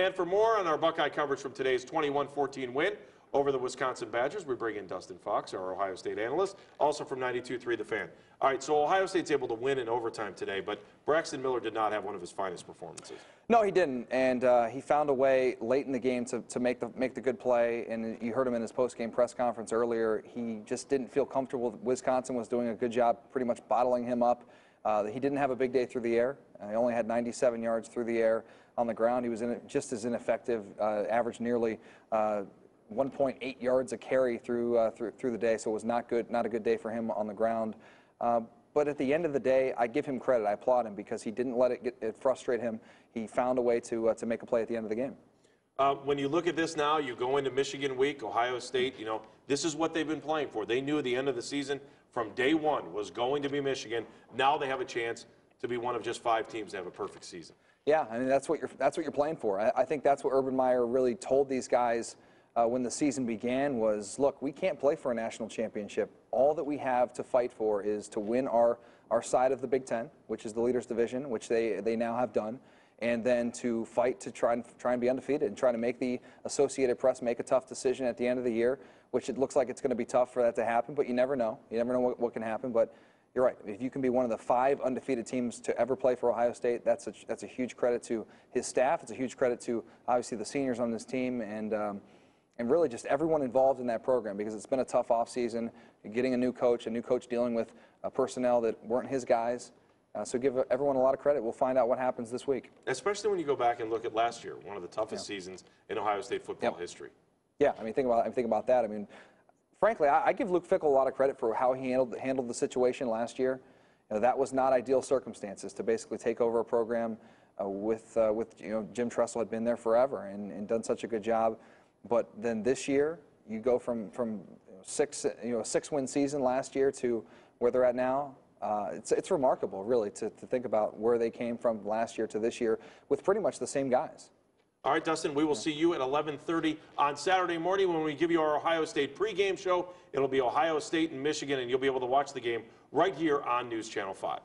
And for more on our Buckeye coverage from today's 21-14 win over the Wisconsin Badgers, we bring in Dustin Fox, our Ohio State analyst, also from 92.3 The Fan. All right, so Ohio State's able to win in overtime today, but Braxton Miller did not have one of his finest performances. No, he didn't, and he found a way late in the game to make the good play. And you heard him in his post-game press conference earlier. He just didn't feel comfortable. Wisconsin was doing a good job, pretty much bottling him up. He didn't have a big day through the air. He only had 97 yards through the air. On the ground, he was just as ineffective. Averaged nearly 1.8 yards a carry through the day, so it was not a good day for him on the ground. But at the end of the day, I give him credit. I applaud him because he didn't let it frustrate him. He found a way to make a play at the end of the game. When you look at this now, you go into Michigan week, Ohio State, you know, this is what they've been playing for. They knew at the end of the season from day one was going to be Michigan. Now they have a chance to be one of just 5 teams to have a perfect season. Yeah, I mean, that's what you're playing for. I think that's what Urban Meyer really told these guys when the season began was, look, we can't play for a national championship. All that we have to fight for is to win our side of the Big Ten, which is the Leaders Division, which they now have done, and then to fight to try and be undefeated and try to make the Associated Press make a tough decision at the end of the year, which it looks like it's going to be tough for that to happen, but you never know. You never know what can happen, but you're right. If you can be one of the 5 undefeated teams to ever play for Ohio State, that's a huge credit to his staff. It's a huge credit to, obviously, the seniors on this team and really just everyone involved in that program, because it's been a tough offseason, getting a new coach dealing with personnel that weren't his guys. So give everyone a lot of credit. We'll find out what happens this week. Especially when you go back and look at last year, one of the toughest seasons in Ohio State football history. Yeah, I mean, think about that. I mean, frankly, I give Luke Fickell a lot of credit for how he handled the situation last year. You know, that was not ideal circumstances to basically take over a program with Jim Tressel had been there forever and done such a good job. But then this year, you go from a 6-win season last year to where they're at now. It's remarkable, really, to think about where they came from last year to this year with pretty much the same guys. All right, Dustin, we will see you at 11:30 on Saturday morning when we give you our Ohio State pregame show. It'll be Ohio State and Michigan, and you'll be able to watch the game right here on News Channel 5.